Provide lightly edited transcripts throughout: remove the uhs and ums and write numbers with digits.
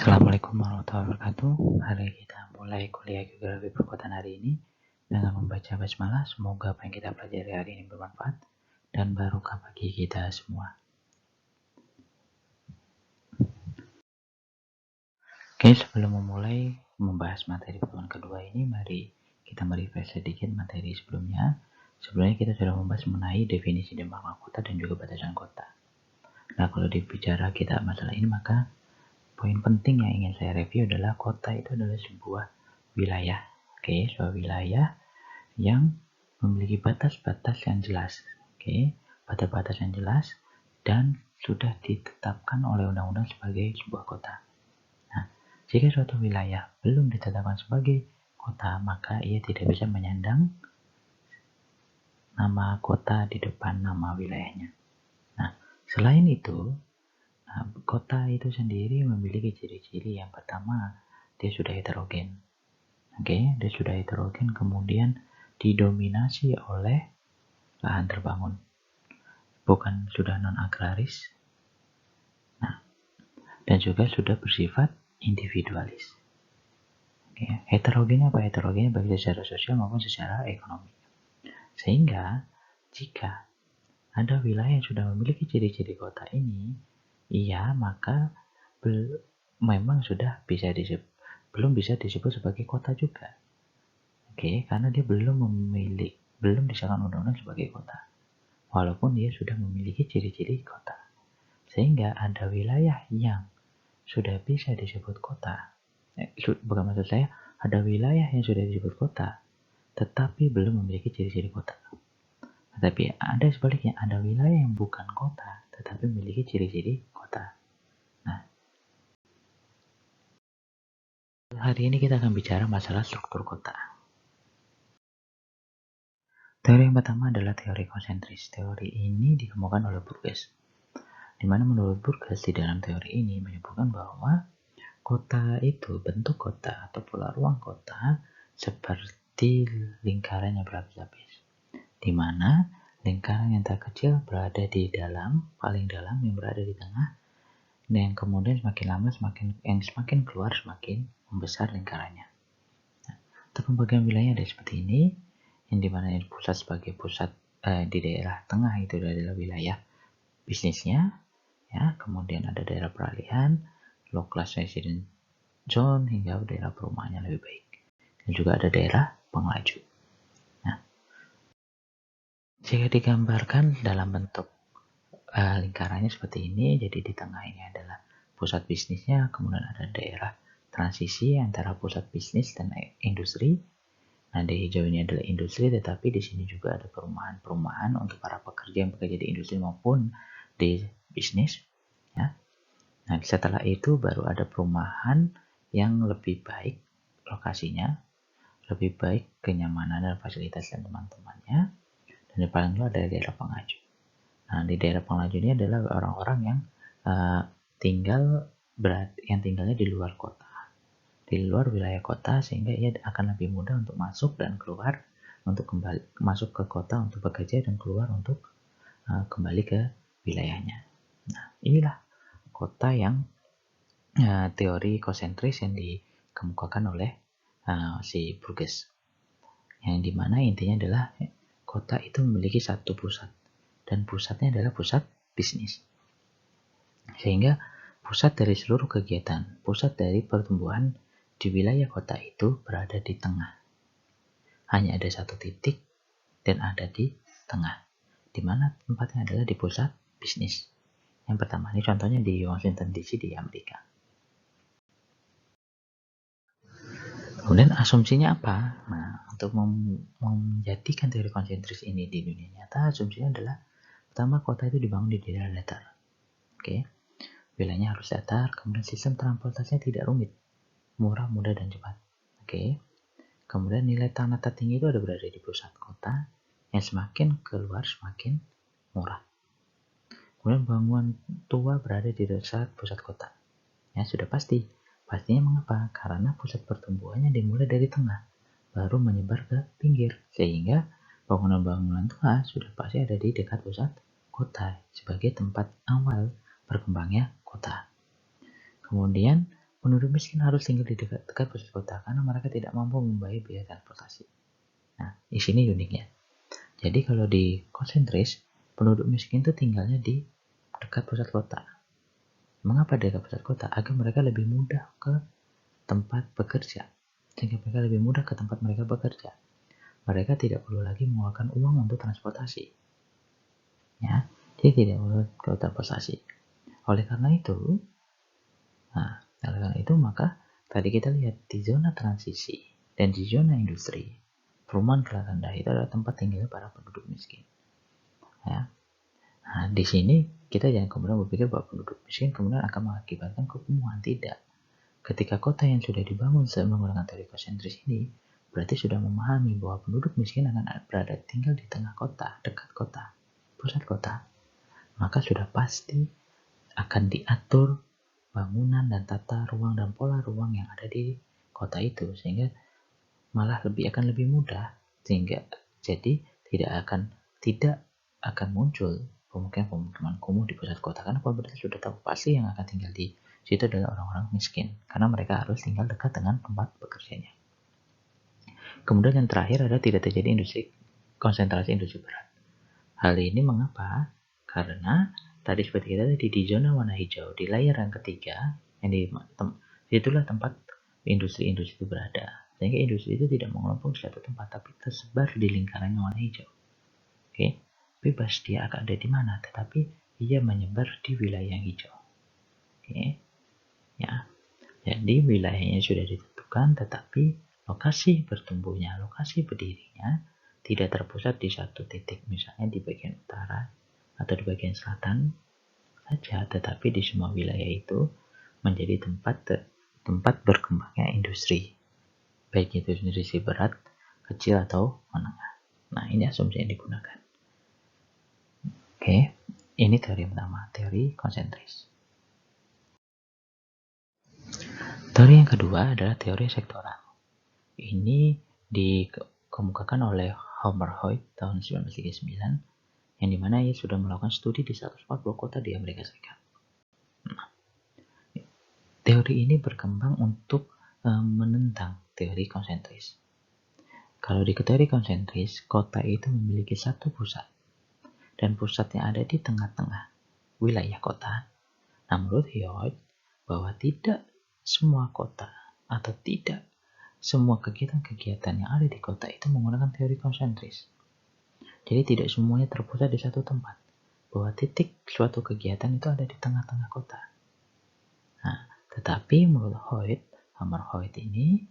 Assalamualaikum warahmatullahi wabarakatuh. Hari kita mulai kuliah geografi perkotaan hari ini dengan membaca basmalah. Semoga apa yang kita pelajari hari ini bermanfaat dan barokah bagi kita semua. Oke, sebelum memulai membahas materi pertemuan kedua ini, mari kita merefresh sedikit materi sebelumnya. Sebelumnya kita sudah membahas mengenai definisi dan makna kota dan juga batasan kota. Nah, kalau dibicara kita masalah ini, maka poin penting yang ingin saya review adalah kota itu adalah sebuah wilayah. Oke, sebuah wilayah yang memiliki batas-batas yang jelas. Oke, batas-batas yang jelas dan sudah ditetapkan oleh undang-undang sebagai sebuah kota. Nah, jika suatu wilayah belum ditetapkan sebagai kota, maka ia tidak bisa menyandang nama kota di depan nama wilayahnya. Nah, selain itu, kota itu sendiri memiliki ciri-ciri. Yang pertama, dia sudah heterogen. Oke, dia sudah heterogen, kemudian didominasi oleh lahan terbangun, bukan sudah non-agraris. Nah, dan juga sudah bersifat individualis. Oke, heterogennya apa? Heterogennya baik secara sosial maupun secara ekonomi. Sehingga jika ada wilayah yang sudah memiliki ciri-ciri kota ini, iya, maka memang sudah belum bisa disebut sebagai kota juga. Oke, karena dia belum disahkan undang-undang sebagai kota, walaupun dia sudah memiliki ciri-ciri kota. Sehingga ada wilayah yang sudah bisa disebut kota, bukan maksud saya, ada wilayah yang sudah disebut kota, tetapi belum memiliki ciri-ciri kota. Tetapi ada sebaliknya, ada wilayah yang bukan kota, tetapi memiliki ciri-ciri kota. Nah, hari ini kita akan bicara masalah struktur kota. Teori yang pertama adalah teori konsentris. Teori ini dikemukakan oleh Burgess, di mana menurut Burgess di dalam teori ini menyebutkan bahwa kota itu, bentuk kota atau pola ruang kota seperti lingkaran yang berlapis-lapis, di mana lingkaran yang terkecil berada di dalam, paling dalam, yang berada di tengah, dan yang kemudian semakin lama semakin keluar semakin membesar lingkarannya. Nah, untuk pembagian wilayahnya ada seperti ini, yang dimana pusat sebagai pusat di daerah tengah itu adalah wilayah bisnisnya, ya, kemudian ada daerah peralihan, low class resident zone, hingga daerah perumahannya lebih baik, dan juga ada daerah penglaju. Nah, jika digambarkan dalam bentuk lingkarannya seperti ini, jadi di tengah ini adalah pusat bisnisnya, kemudian ada daerah transisi antara pusat bisnis dan industri. Nah, di hijau ini adalah industri, tetapi di sini juga ada perumahan untuk para pekerja yang bekerja di industri maupun di bisnis, ya. Nah, setelah itu baru ada perumahan yang lebih baik lokasinya, lebih baik kenyamanan dan fasilitas dan teman-temannya, dan yang paling luar ada daerah penglaju. Nah, di daerah penglaju ini adalah orang-orang yang tinggalnya di luar kota, di luar wilayah kota, sehingga ia akan lebih mudah untuk masuk dan keluar, untuk masuk ke kota untuk bekerja dan keluar untuk kembali ke wilayahnya. Nah, inilah kota yang teori konsentris yang dikemukakan oleh si Burgess, yang dimana intinya adalah kota itu memiliki satu pusat, dan pusatnya adalah pusat bisnis, sehingga pusat dari seluruh kegiatan, pusat dari pertumbuhan di wilayah kota itu berada di tengah. Hanya ada satu titik dan ada di tengah, di mana tempatnya adalah di pusat bisnis. Yang pertama, ini contohnya di Washington DC di Amerika. Kemudian asumsinya apa? Nah, untuk menjadikan teori konsentris ini di dunia nyata, asumsinya adalah pertama, kota itu dibangun di daerah datar. Oke, wilayahnya harus datar, kemudian sistem transportasinya tidak rumit, murah, mudah, dan cepat. Oke, kemudian nilai tanah tertinggi itu ada berada di pusat kota, yang semakin keluar semakin murah. Kemudian bangunan tua berada di pusat kota. Ya, sudah pasti. Pastinya mengapa? Karena pusat pertumbuhannya dimulai dari tengah, baru menyebar ke pinggir, sehingga bangunan-bangunan tua sudah pasti ada di dekat pusat kota sebagai tempat awal berkembangnya kota. Kemudian penduduk miskin harus tinggal di dekat pusat kota karena mereka tidak mampu membayar biaya transportasi. Nah, di sini uniknya. Jadi kalau di konsentris, penduduk miskin itu tinggalnya di dekat pusat kota. Mengapa dekat pusat kota? Agar mereka lebih mudah ke tempat bekerja. Sehingga mereka lebih mudah ke tempat mereka bekerja. Mereka tidak perlu lagi mengeluarkan uang untuk transportasi. Ya, dia tidak perlu ke transportasi. Oleh karena itu, maka tadi kita lihat di zona transisi dan di zona industri, perumahan kelas rendah itu adalah tempat tinggal para penduduk miskin. Ya. Nah, di sini kita jangan kemudian berpikir bahwa penduduk miskin kemudian akan mengakibatkan kekumuhan. Tidak. Ketika kota yang sudah dibangun menggunakan teori konsentris ini, berarti sudah memahami bahwa penduduk miskin akan berada tinggal di tengah kota, dekat kota, pusat kota. Maka sudah pasti akan diatur bangunan dan tata ruang dan pola ruang yang ada di kota itu, sehingga malah akan lebih mudah, sehingga jadi tidak akan muncul pemukiman kumuh di pusat kota, karena pemerintah sudah tahu pasti yang akan tinggal di situ adalah orang-orang miskin, karena mereka harus tinggal dekat dengan tempat bekerjanya. Kemudian yang terakhir adalah tidak terjadi konsentrasi industri berat. Hal ini mengapa? Karena tadi seperti kita tadi di zona warna hijau, di layar yang ketiga, itulah tempat industri-industri itu berada. Sehingga industri itu tidak mengelompok di satu tempat, tapi tersebar di lingkarannya warna hijau. Oke, bebas dia akan ada di mana, tetapi ia menyebar di wilayah yang hijau. Oke, ya. Jadi wilayahnya sudah ditentukan, tetapi lokasi bertumbuhnya, lokasi berdirinya tidak terpusat di satu titik, misalnya di bagian utara atau di bagian selatan saja, tetapi di semua wilayah itu menjadi tempat berkembangnya industri, baik itu industri berat, kecil atau menengah. Nah, ini asumsi yang digunakan. Oke, ini teori pertama, teori konsentris. Teori yang kedua adalah teori sektoral. Ini dikemukakan oleh Homer Hoyt tahun 1939, yang dimana ia sudah melakukan studi di 140 kota di Amerika Serikat. Nah, teori ini berkembang untuk menentang teori konsentris. Kalau di teori konsentris, kota itu memiliki satu pusat, dan pusatnya ada di tengah-tengah wilayah kota. Nah, menurut Hoyt, bahwa tidak semua kota atau tidak semua kegiatan-kegiatan yang ada di kota itu menggunakan teori konsentris. Jadi tidak semuanya terpusat di satu tempat, bahwa titik suatu kegiatan itu ada di tengah-tengah kota. Nah, tetapi menurut Homer Hoyt ini,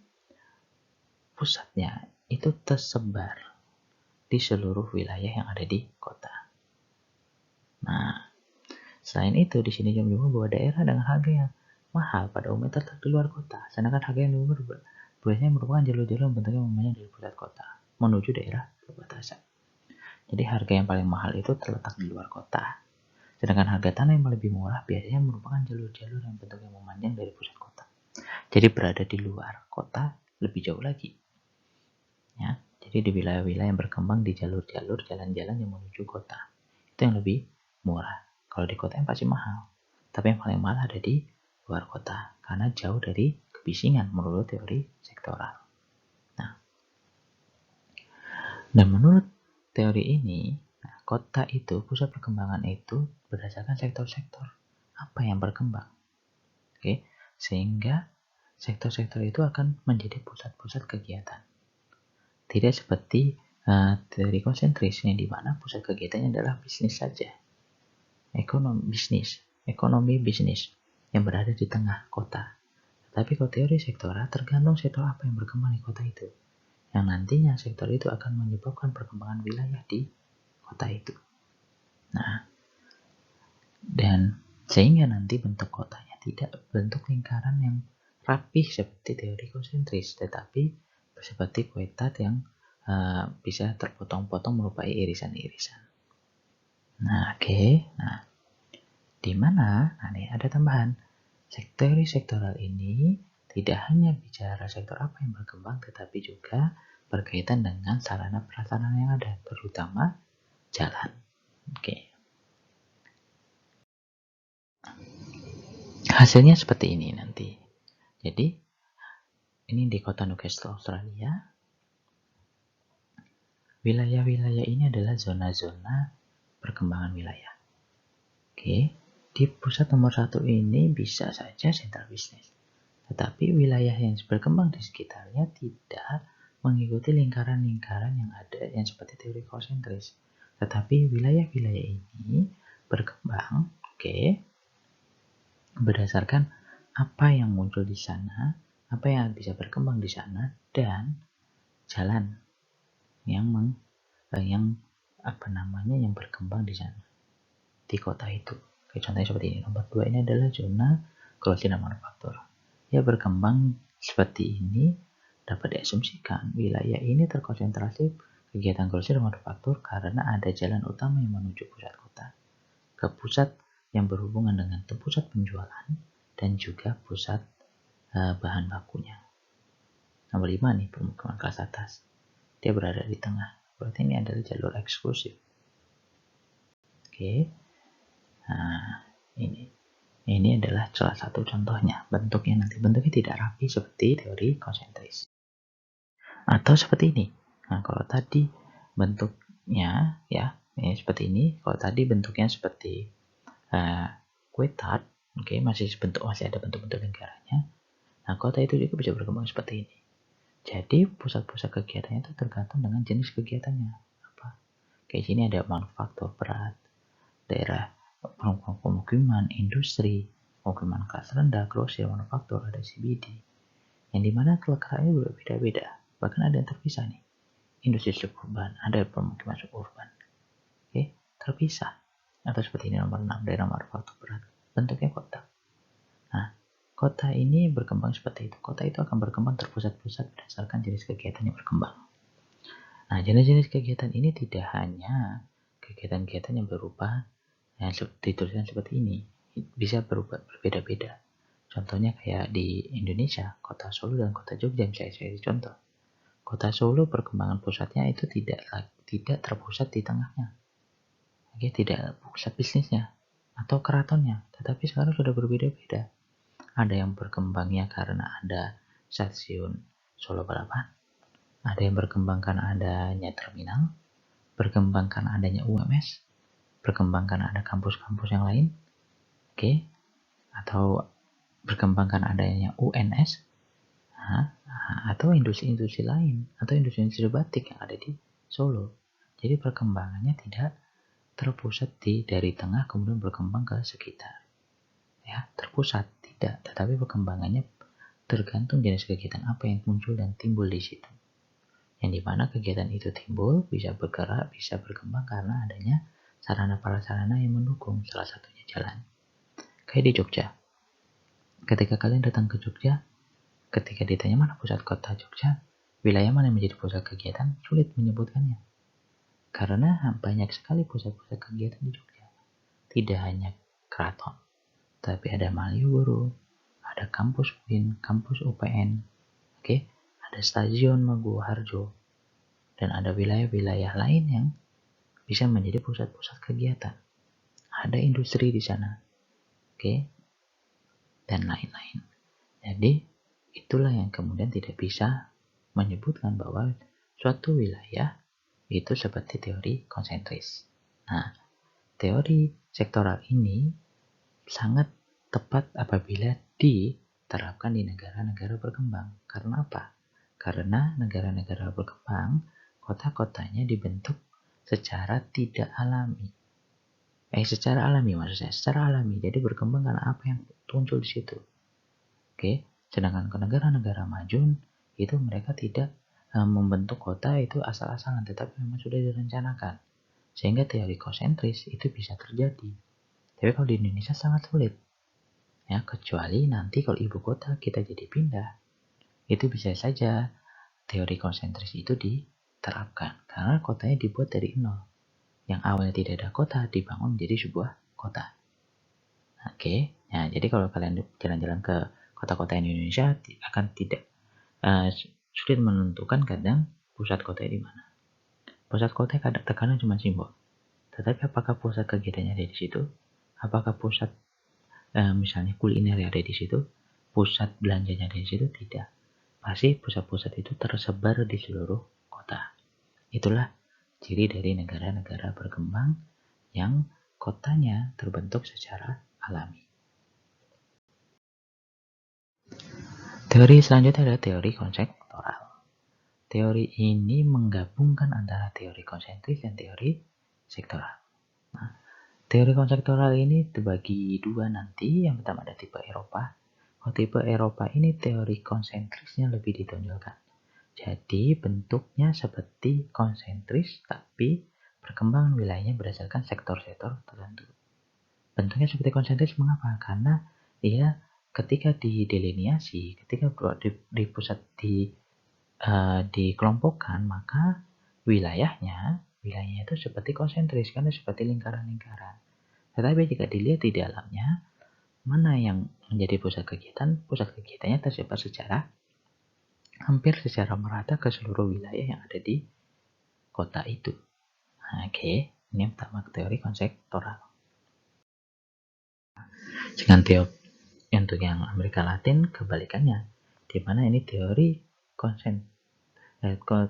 pusatnya itu tersebar di seluruh wilayah yang ada di kota. Nah, selain itu di sini juga bahwa daerah dengan harga yang mahal pada umumnya terletak di luar kota, sedangkan harga yang lebih biasanya merupakan jalur-jalur yang bentuknya memangnya dari pusat kota menuju daerah perbatasan. Jadi harga yang paling mahal itu terletak di luar kota, sedangkan harga tanah yang lebih murah biasanya merupakan jalur-jalur yang bentuknya memanjang dari pusat kota. Jadi berada di luar kota lebih jauh lagi. Ya, jadi di wilayah-wilayah yang berkembang di jalur-jalur jalan-jalan yang menuju kota, itu yang lebih murah. Kalau di kota yang pasti mahal, tapi yang paling mahal ada di luar kota karena jauh dari kebisingan menurut teori sektoral. Nah, dan menurut teori ini, kota itu, pusat perkembangan itu berdasarkan sektor-sektor apa yang berkembang. Oke, sehingga sektor-sektor itu akan menjadi pusat-pusat kegiatan. Tidak seperti teori konsentris yang di mana pusat kegiatannya adalah bisnis saja. Ekonomi bisnis yang berada di tengah kota. Tetapi kalau teori sektoral tergantung sektor apa yang berkembang di kota itu, yang nantinya sektor itu akan menyebabkan perkembangan wilayah di kota itu. Nah, dan sehingga nanti bentuk kotanya tidak bentuk lingkaran yang rapih seperti teori konsentris, tetapi seperti kue tart yang bisa terpotong-potong merupai irisan-irisan. Nah, oke. Nah, di mana? Nah, nih ada tambahan. Teori sektoral ini tidak hanya bicara sektor apa yang berkembang, tetapi juga berkaitan dengan sarana prasarana yang ada, terutama jalan. Oke. Hasilnya seperti ini nanti. Jadi ini di kota Newcastle, Australia. Wilayah-wilayah ini adalah zona-zona perkembangan wilayah. Oke, di pusat nomor 1 ini bisa saja sentral bisnis. Tetapi wilayah yang berkembang di sekitarnya tidak mengikuti lingkaran-lingkaran yang ada yang seperti teori konsentris. Tetapi wilayah-wilayah ini berkembang, berdasarkan apa yang muncul di sana, apa yang bisa berkembang di sana, dan jalan yang berkembang di sana di kota itu. Contohnya seperti ini. Nomor 2 ini adalah zona growth dan manufaktur. Ya, berkembang seperti ini dapat diasumsikan wilayah ini terkonsentrasi kegiatan growth dan manufaktur karena ada jalan utama yang menuju pusat kota, ke pusat yang berhubungan dengan pusat penjualan dan juga pusat bahan bakunya. Nomor 5 nih, pemukiman kelas atas. Dia berada di tengah. Berarti ini adalah jalur eksklusif. Nah, ini adalah salah satu contohnya. Bentuknya tidak rapi seperti teori konsentris. Atau seperti ini. Nah, kalau tadi bentuknya ini seperti ini. Kalau tadi bentuknya seperti kue tart, masih ada bentuk-bentuk negaranya. Nah, kota itu juga bisa berkembang seperti ini. Jadi pusat-pusat kegiatannya itu tergantung dengan jenis kegiatannya. Kayak sini ada manufaktur berat, daerah pemukiman, industri, pemukiman kelas rendah, grosir, manufaktur, ada CBD. Yang dimana kelekaraannya berbeda-beda. Bahkan ada yang terpisah nih. Industri suburban, ada pemukiman suburban. Terpisah. Atau seperti ini nomor 6, daerah manufaktur berat. Bentuknya kota. Nah, kota ini berkembang seperti itu. Kota itu akan berkembang terpusat-pusat berdasarkan jenis kegiatan yang berkembang. Nah, jenis-jenis kegiatan ini tidak hanya kegiatan-kegiatan yang berupa yang dituliskan seperti ini, bisa berubah berbeda-beda. Contohnya kayak di Indonesia, kota Solo dan kota Jogja misalnya saya contoh. Kota Solo perkembangan pusatnya itu tidak terpusat di tengahnya. Tidak pusat bisnisnya atau keratonnya, tetapi sekarang sudah berbeda-beda. Ada yang berkembangnya karena ada stasiun Solo Balapan, ada yang berkembangkan adanya terminal, berkembangkan adanya UMS, berkembangkan ada kampus-kampus yang lain, atau berkembangkan adanya UNS, atau industri-industri lain, atau industri-industri batik yang ada di Solo. Jadi perkembangannya tidak terpusat dari tengah kemudian berkembang ke sekitar. Terpusat tidak, tetapi perkembangannya tergantung jenis kegiatan apa yang muncul dan timbul di situ. Yang dimana kegiatan itu timbul, bisa bergerak, bisa berkembang karena adanya sarana prasarana yang mendukung, salah satunya jalan. Kayak di Jogja. Ketika kalian datang ke Jogja, ketika ditanya mana pusat kota Jogja, wilayah mana yang menjadi pusat kegiatan, sulit menyebutkannya. Karena banyak sekali pusat-pusat kegiatan di Jogja. Tidak hanya keraton, tapi ada Malioboro, ada kampus UIN, kampus UPN, ada stasiun Maguwoharjo, dan ada wilayah-wilayah lain yang bisa menjadi pusat-pusat kegiatan. Ada industri di sana, dan lain-lain. Jadi itulah yang kemudian tidak bisa menyebutkan bahwa suatu wilayah itu seperti teori konsentris. Nah, teori sektoral ini sangat tepat apabila diterapkan di negara-negara berkembang. Karena apa? Karena negara-negara berkembang, kota-kotanya dibentuk secara tidak alami. Secara alami maksud saya, secara alami. Jadi berkembang karena apa yang muncul di situ. Sedangkan ke negara-negara maju itu mereka tidak membentuk kota itu asal-asalan, tetapi memang sudah direncanakan. Sehingga teori konsentris itu bisa terjadi. Tapi kalau di Indonesia sangat sulit. Kecuali nanti kalau ibu kota kita jadi pindah, itu bisa saja teori konsentris itu diterapkan. Karena kotanya dibuat dari nol. Yang awalnya tidak ada kota, dibangun menjadi sebuah kota. Nah, jadi kalau kalian jalan-jalan ke kota-kota Indonesia akan tidak sulit menentukan kadang pusat kotanya di mana. Pusat kota kadang cuma simbol. Tetapi apakah pusat kegiatannya ada di situ? Apakah pusat misalnya kuliner ada di situ? pusat belanjanya di situ, tidak. Pasti pusat-pusat itu tersebar di seluruh kota. Itulah ciri dari negara-negara berkembang yang kotanya terbentuk secara alami. Teori selanjutnya adalah teori konseptual. Teori ini menggabungkan antara teori konsentris dan teori sektoral. Nah, teori konseptual ini dibagi dua nanti. Yang pertama ada tipe Eropa. Kalau tipe Eropa ini teori konsentrisnya lebih ditonjolkan. Jadi bentuknya seperti konsentris, tapi perkembangan wilayahnya berdasarkan sektor-sektor tertentu. Bentuknya seperti konsentris mengapa? Karena dia ketika didelineasi, ketika di pusat dikelompokkan, maka wilayahnya itu seperti konsentris, karena seperti lingkaran-lingkaran. Tetapi jika dilihat di dalamnya, mana yang menjadi pusat kegiatannya tersebar hampir secara merata ke seluruh wilayah yang ada di kota itu. Oke, ini yang pertama, teori konseptual. Dengan untuk yang Amerika Latin kebalikannya, di mana ini teori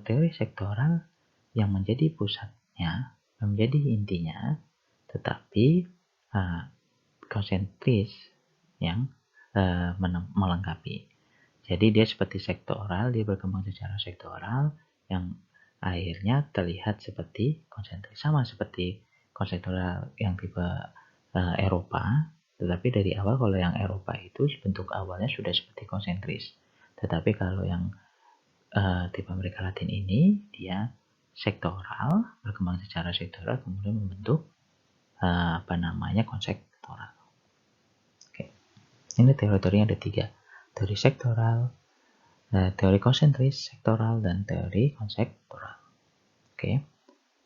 teori sektoral yang menjadi pusatnya, menjadi intinya, tetapi konsentris yang melengkapi. Jadi dia seperti sektoral, dia berkembang secara sektoral yang akhirnya terlihat seperti konsentris, sama seperti konseptual yang tipe Eropa. Tetapi dari awal kalau yang Eropa itu bentuk awalnya sudah seperti konsentris. Tetapi kalau yang tipe Amerika Latin ini dia sektoral, berkembang secara sektoral, kemudian membentuk konseptual. Oke. Ini teori-teorinya ada 3. Teori sektoral, teori konsentris, sektoral, dan teori konseptual. Oke.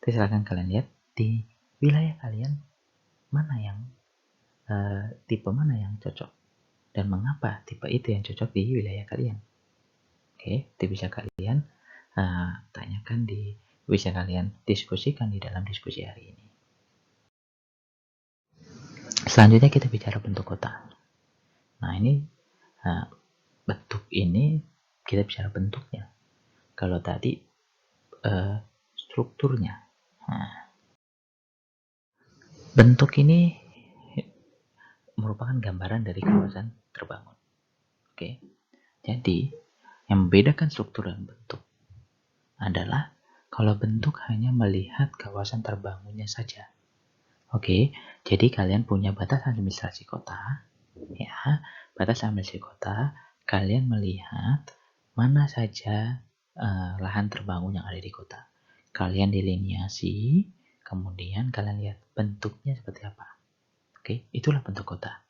Jadi silakan kalian lihat di wilayah kalian mana yang tipe mana yang cocok dan mengapa tipe itu yang cocok di wilayah kalian. Oke, itu bisa kalian tanyakan bisa kalian diskusikan di dalam diskusi hari ini. Selanjutnya kita bicara bentuk kota. Nah ini bentuk ini kita bicara bentuknya. Kalau tadi strukturnya. Nah, bentuk ini merupakan gambaran dari kawasan terbangun. Oke, jadi yang membedakan struktur dan bentuk adalah kalau bentuk hanya melihat kawasan terbangunnya saja. Oke, jadi kalian punya batas administrasi kota, ya, batas administrasi kota, kalian melihat mana saja lahan terbangun yang ada di kota. Kalian delineasi, kemudian kalian lihat bentuknya seperti apa. Oke, itulah bentuk kota.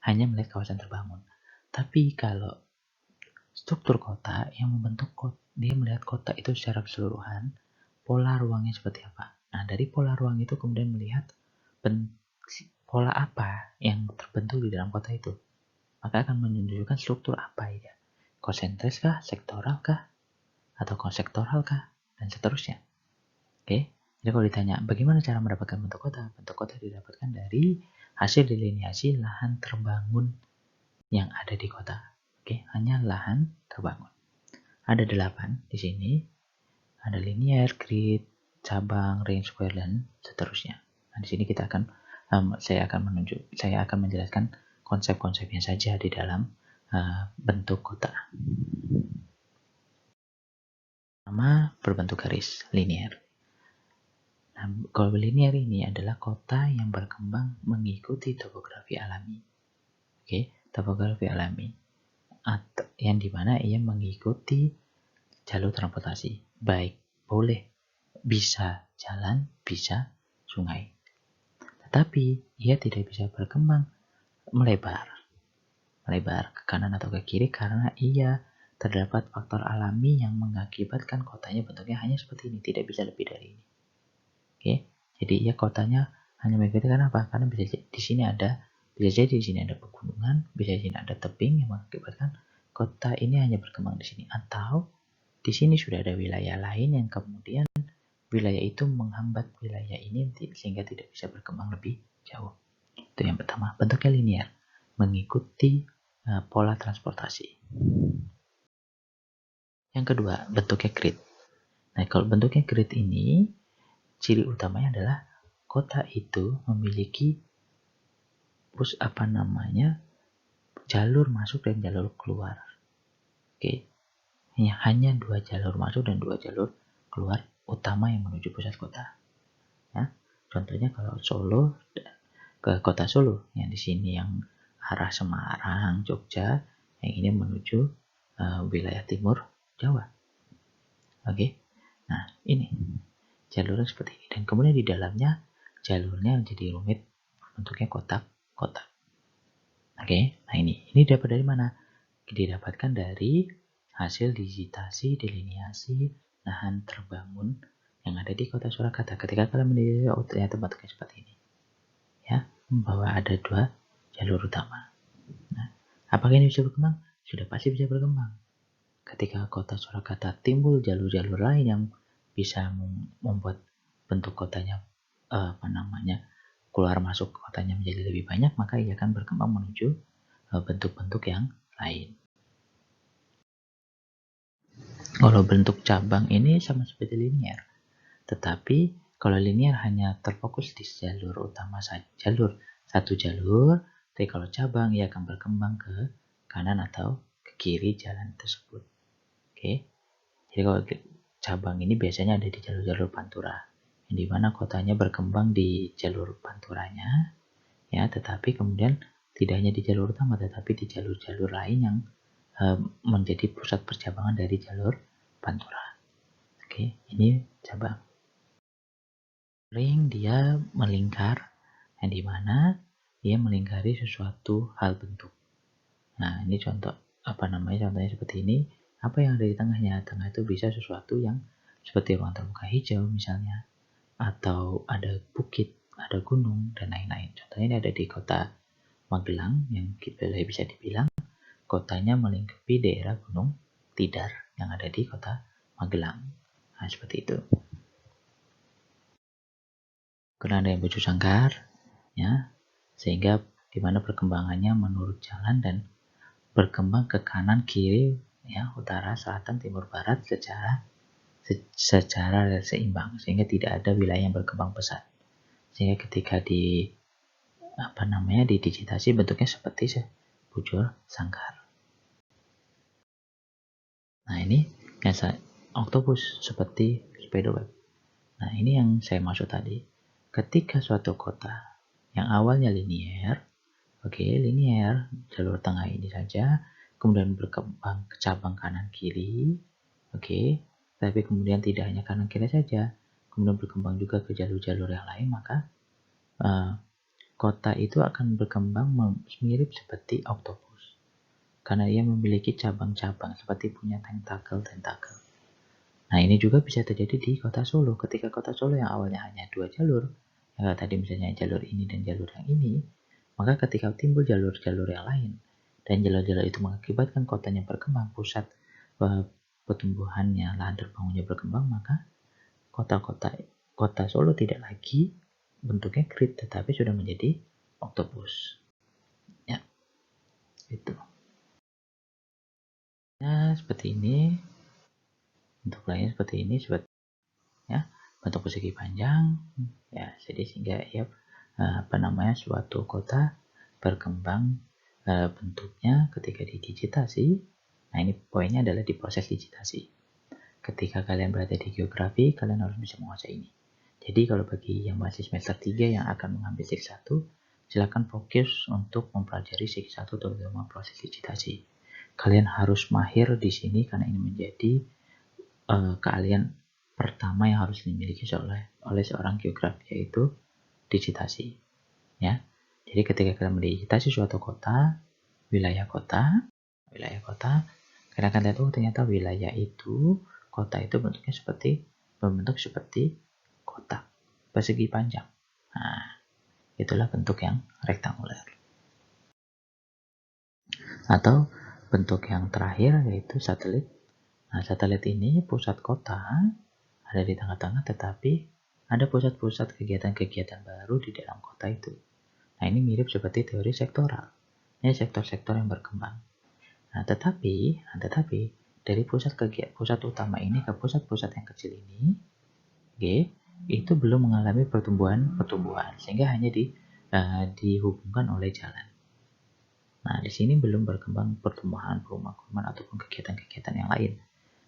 Hanya melihat kawasan terbangun. Tapi kalau struktur kota yang membentuk kota, dia melihat kota itu secara keseluruhan, pola ruangnya seperti apa. Nah, dari pola ruang itu kemudian melihat pola apa yang terbentuk di dalam kota itu. Maka akan menunjukkan struktur apa ya. Konsentris kah, sektoral kah, atau konsektoral kah, dan seterusnya. Oke, jadi kalau ditanya bagaimana cara mendapatkan bentuk kota? Bentuk kota didapatkan dari hasil delineasi lahan terbangun yang ada di kota. Oke, hanya lahan terbangun. Ada 8 di sini. Ada linear, grid, cabang, range, square, dan seterusnya. Nah, di sini saya akan menjelaskan konsep-konsepnya saja di dalam bentuk kota. Pertama, berbentuk garis linear. Nah, kalau linear ini adalah kota yang berkembang mengikuti topografi alami. Oke, topografi alami. Yang dimana ia mengikuti jalur transportasi. Baik, boleh bisa jalan, bisa sungai. Tetapi ia tidak bisa berkembang melebar ke kanan atau ke kiri karena ia terdapat faktor alami yang mengakibatkan kotanya bentuknya hanya seperti ini, tidak bisa lebih dari ini. Oke, jadi ia kotanya hanya mengikuti karena apa? Karena bisa jadi di sini ada pegunungan, bisa di sini ada tebing yang mengakibatkan kota ini hanya berkembang di sini, atau di sini sudah ada wilayah lain yang kemudian wilayah itu menghambat wilayah ini sehingga tidak bisa berkembang lebih jauh. Itu yang pertama, bentuknya linear, mengikuti pola transportasi. Yang kedua, bentuknya grid. Nah, kalau bentuknya grid ini, ciri utamanya adalah kota itu memiliki jalur masuk dan jalur keluar. Oke, hanya 2 jalur masuk dan 2 jalur keluar utama yang menuju pusat kota. Ya, contohnya kalau Solo ke kota Solo, yang di sini yang arah Semarang, Jogja, yang ini menuju wilayah timur Jawa. Oke, nah ini jalurnya seperti ini, dan kemudian di dalamnya jalurnya menjadi rumit, bentuknya kotak-kotak. Oke, nah ini dapat dari mana? Didapatkan dari hasil digitasi deliniasi lahan terbangun yang ada di kota Surakarta. Ketika kalian mendirikan ternyata bentuknya seperti ini, ya, bahwa ada 2 jalur utama. Nah, apakah ini bisa berkembang? Sudah pasti bisa berkembang. Ketika kota Surakarta timbul jalur-jalur lain yang bisa membuat bentuk kotanya keluar masuk kotanya menjadi lebih banyak, maka ia akan berkembang menuju bentuk-bentuk yang lain. Kalau bentuk cabang ini sama seperti linear, tetapi kalau linear hanya terfokus di jalur utama saja, satu jalur, tapi kalau cabang ia akan berkembang ke kanan atau ke kiri jalan tersebut. Oke, jadi kalau cabang ini biasanya ada di jalur-jalur pantura, yang dimana kotanya berkembang di jalur panturanya, ya, tetapi kemudian tidak hanya di jalur utama, tetapi di jalur-jalur lain yang menjadi pusat percabangan dari jalur pantura. Oke, ini cabang. Ring dia melingkar, yang dimana dia melingkari sesuatu hal bentuk. Nah, ini contohnya seperti ini. Apa yang ada di tengahnya? Tengah itu bisa sesuatu yang seperti ruang terbuka hijau misalnya, atau ada bukit, ada gunung, dan lain-lain. Contohnya ini ada di kota Magelang, yang kita bisa dibilang kotanya melingkupi daerah Gunung Tidar yang ada di kota Magelang. Nah, seperti itu. Karena ada yang baju sangkar, ya, sehingga di mana perkembangannya menurut jalan dan berkembang ke kanan kiri, ya, utara selatan timur barat secara seimbang, sehingga tidak ada wilayah yang berkembang pesat, sehingga ketika didigitasi bentuknya seperti bujur sangkar. Nah, ini yang oktopus seperti spiderweb. Nah, ini yang saya maksud tadi. Ketika suatu kota yang awalnya linear, linear, jalur tengah ini saja, kemudian berkembang ke cabang kanan kiri, tapi kemudian tidak hanya kanan kiri saja, kemudian berkembang juga ke jalur-jalur yang lain, maka kota itu akan berkembang mirip seperti oktopus, karena ia memiliki cabang-cabang seperti punya tentakel. Nah, ini juga bisa terjadi di kota Solo. Ketika kota Solo yang awalnya hanya 2 jalur, ya, tadi misalnya jalur ini dan jalur yang ini, maka ketika timbul jalur-jalur yang lain, dan jalur-jalur itu mengakibatkan kotanya berkembang, pusat pertumbuhannya, lahan terbangunnya berkembang, maka kota Solo tidak lagi bentuknya grid, tetapi sudah menjadi oktopus. Ya, itu. Ya, seperti ini. Bentuk lainnya seperti ini, ya, bentuk persegi panjang, ya, jadi sehingga ya suatu kota berkembang bentuknya ketika didigitasi. Nah, ini poinnya adalah di proses digitasi. Ketika kalian berada di geografi, kalian harus bisa menguasai ini. Jadi kalau bagi yang masih semester 3 yang akan mengambil segi 1, silakan fokus untuk mempelajari segi 1 terutama proses digitasi. Kalian harus mahir di sini karena ini menjadi keahlian pertama yang harus dimiliki oleh seorang geograf, yaitu digitasi. Ya, jadi ketika kalian mendigitasi suatu kota, wilayah kota, kalian akan lihat ternyata wilayah itu, kota itu berbentuk seperti kotak persegi panjang. Nah, itulah bentuk yang rektanguler. Atau bentuk yang terakhir yaitu satelit. Nah, satelit ini pusat kota ada di tengah-tengah, tetapi ada pusat-pusat kegiatan-kegiatan baru di dalam kota itu. Nah, ini mirip seperti teori sektoral. Ini sektor-sektor yang berkembang. Nah, tetapi dari pusat utama ini ke pusat-pusat yang kecil ini, itu belum mengalami pertumbuhan, sehingga hanya dihubungkan oleh jalan. Nah, di sini belum berkembang pertumbuhan, perumahan ataupun kegiatan-kegiatan yang lain,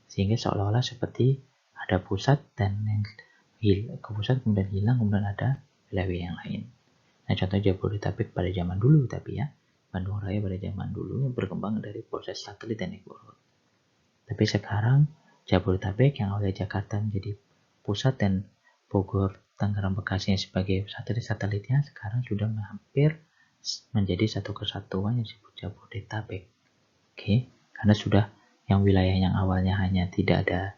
sehingga seolah-olah seperti ada pusat dan yang ke pusat kemudian hilang, kemudian ada wilayah yang lain. Nah, contoh Jabodetabek pada zaman dulu, tapi ya Bandung Raya pada zaman dulu berkembang dari proses satelit dan network. Tapi sekarang Jabodetabek yang oleh Jakarta menjadi pusat dan Bogor, Tangerang, Bekasi sebagai satelit-satelitnya sekarang sudah hampir menjadi satu kesatuan yang disebut Jabodetabek. Karena sudah yang wilayah yang awalnya hanya tidak ada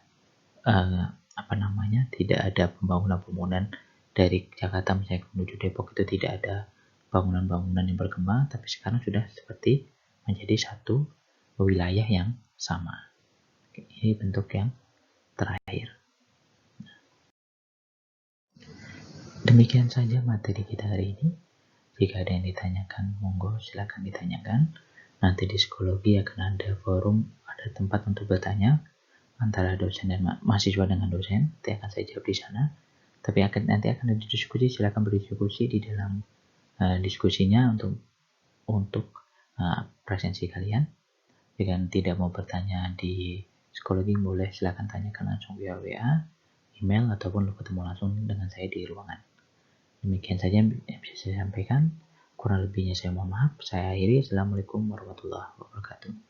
tidak ada pembangunan dari Jakarta misalnya menuju Depok, itu tidak ada bangunan-bangunan yang berkembang, tapi sekarang sudah seperti menjadi satu wilayah yang sama. Ini bentuk yang terakhir. Demikian saja materi kita hari ini. Jika ada yang ditanyakan, monggo silakan ditanyakan. Nanti di psikologi akan ada forum, ada tempat untuk bertanya antara dosen dan mahasiswa dengan dosen. Nanti akan saya jawab di sana. Tapi nanti akan ada diskusi, silakan berdiskusi di dalam diskusinya untuk presensi kalian. Jika tidak mau bertanya di psikologi, boleh silakan tanyakan langsung via WA, email, ataupun ketemu langsung dengan saya di ruangan. Demikian saja yang bisa saya sampaikan. Kurang lebihnya saya mohon maaf. Saya akhiri. Assalamualaikum warahmatullahi wabarakatuh.